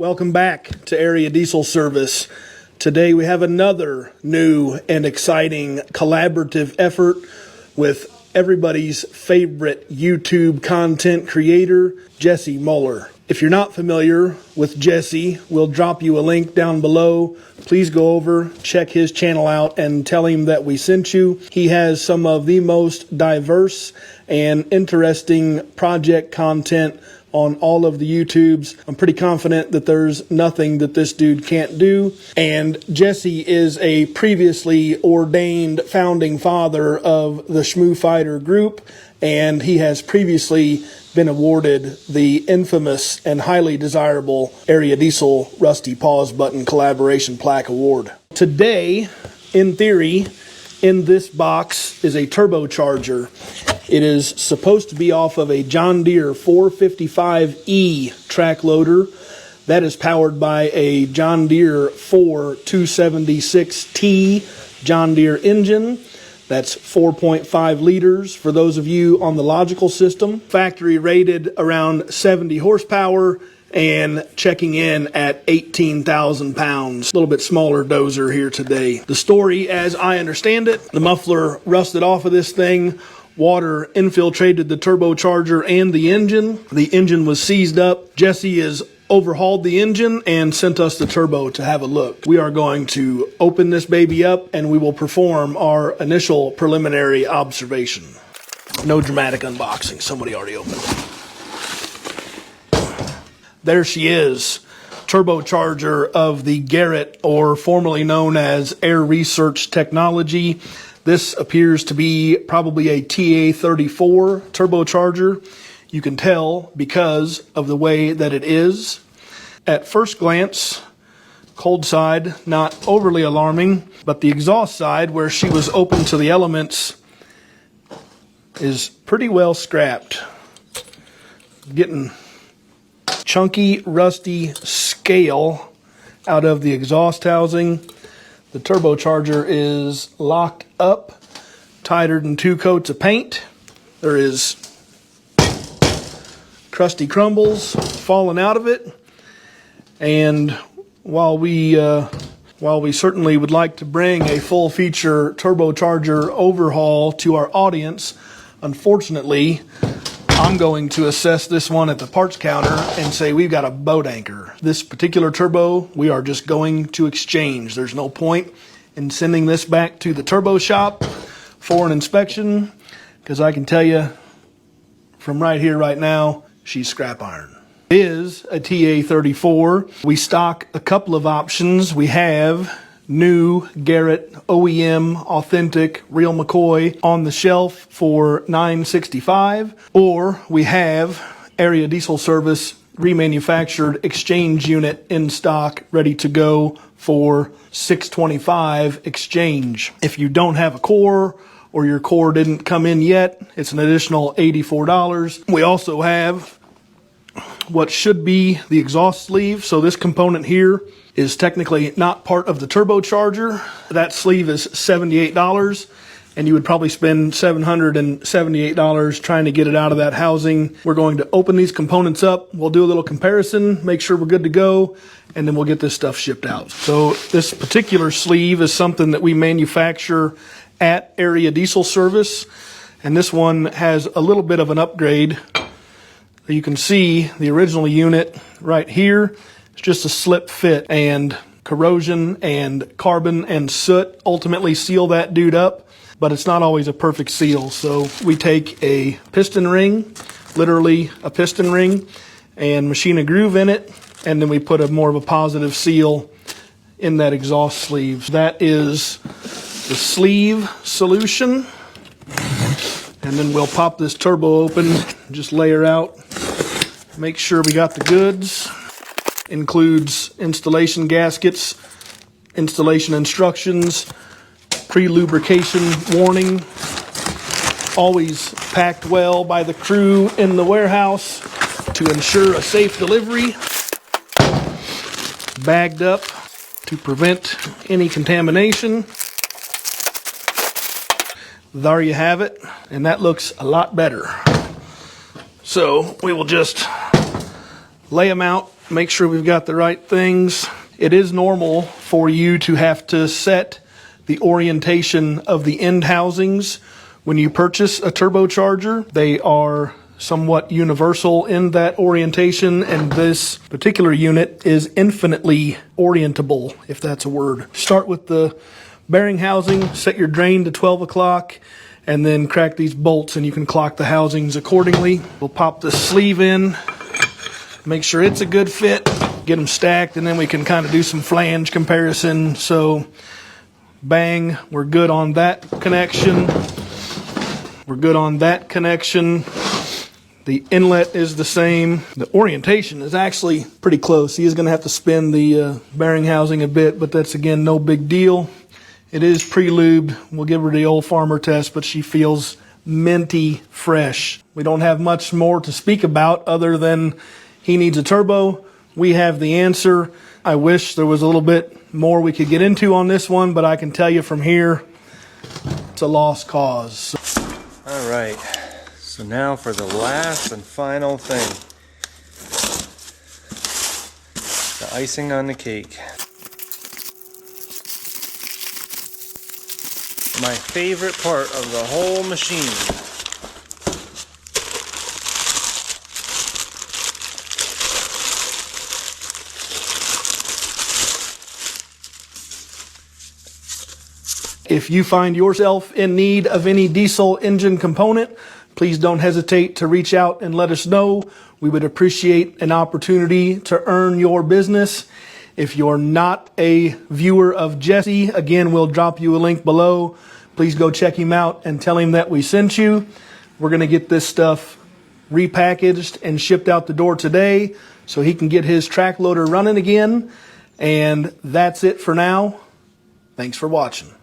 Welcome back to Area Diesel Service. Today we have another new and exciting collaborative effort with everybody's favorite YouTube content creator, JesseMuller. If you're not familiar with Jesse, we'll drop you a link down below. Please go over, check his channel out, and tell him that we sent you. He has some of the most diverse and interesting project content on all of the YouTubes. I'm pretty confident that there's nothing that this dude can't do. And Jesse is a previously ordained founding father of the Schmoofighters group, and he has previously been awarded the infamous and highly desirable Area Diesel Rusty Pause Button Collaboration Plaque Award. Today, in theory, in this box is a turbocharger. It is supposed to be off of a John Deere 455E track loader. That is powered by a John Deere 4276T John Deere engine. That's 4.5 liters for those of you on the logical system. Factory rated around 70 horsepower and checking in at 18,000 pounds. A little bit smaller dozer here today. The story, as I understand it, the muffler rusted off of this thing. Water infiltrated the turbocharger and the engine. The engine was seized up. Jesse has overhauled the engine and sent us the turbo to have a look. We are going to open this baby up and we will perform our initial preliminary observation. No dramatic unboxing. Somebody already opened it. There she is. Turbocharger of the Garrett, or formerly known as Airesearch technology. This appears to be probably a TA34 turbocharger. You can tell because of the way that it is. At first glance, cold side, not overly alarming, but the exhaust side, where she was open to the elements, is pretty well scrapped. Getting chunky, rusty scale out of the exhaust housing. The turbocharger is locked up, tighter than 2 coats of paint. There is crusty crumbles falling out of it. And while we certainly would like to bring a full feature turbocharger overhaul to our audience, unfortunately, I'm going to assess this one at the parts counter and say we've got a boat anchor. This particular turbo, we are just going to exchange. There's no point in sending this back to the turbo shop for an inspection, because I can tell you from right here, right now, she's scrap iron. It is a TA34. We stock a couple of options. We have new Garrett OEM authentic real McCoy on the shelf for $965, or we have Area Diesel Service remanufactured exchange unit in stock ready to go for $625 exchange. If you don't have a core, or your core didn't come in yet, it's an additional $84. We also have what should be the exhaust sleeve. So this component here is technically not part of the turbocharger. That sleeve is $78, and you would probably spend $778 trying to get it out of that housing. We're going to open these components up. We'll do a little comparison, make sure we're good to go, and then we'll get this stuff shipped out. So this particular sleeve is something that we manufacture at Area Diesel Service, and this one has a little bit of an upgrade. You can see the original unit right here. It's just a slip fit, and corrosion and carbon and soot ultimately seal that dude up, but it's not always a perfect seal. So we take a piston ring, literally a piston ring, and machine a groove in it, and then we put a more of a positive seal in that exhaust sleeve. That is the sleeve solution. And then we'll pop this turbo open, just lay her out, make sure we got the goods. Includes installation gaskets, installation instructions, pre-lubrication warning, always packed well by the crew in the warehouse to ensure a safe delivery, bagged up to prevent any contamination. There you have it, and that looks a lot better. So we will just lay them out, make sure we've got the right things. It is normal for you to have to set the orientation of the end housings when you purchase a turbocharger. They are somewhat universal in that orientation, and this particular unit is infinitely orientable, if that's a word. Start with the bearing housing, set your drain to 12 o'clock, and then crack these bolts and you can clock the housings accordingly. We'll pop the sleeve in, make sure it's a good fit, get them stacked, and then we can kind of do some flange comparison. So bang, we're good on that connection. We're good on that connection. The inlet is the same. The orientation is actually pretty close. He is going to have to spin the bearing housing a bit, but that's, again, no big deal. It is pre-lubed. We'll give her the old farmer test, but she feels minty fresh. We don't have much more to speak about other than he needs a turbo. We have the answer. I wish there was a little bit more we could get into on this one, but I can tell you from here, it's a lost cause. All right. So now for the last and final thing, the icing on the cake. My favorite part of the whole machine. If you find yourself in need of any diesel engine component, please don't hesitate to reach out and let us know. We would appreciate an opportunity to earn your business. If you're not a viewer of Jesse, again, we'll drop you a link below. Please go check him out and tell him that we sent you. We're going to get this stuff repackaged and shipped out the door today so he can get his track loader running again. And that's it for now. Thanks for watching.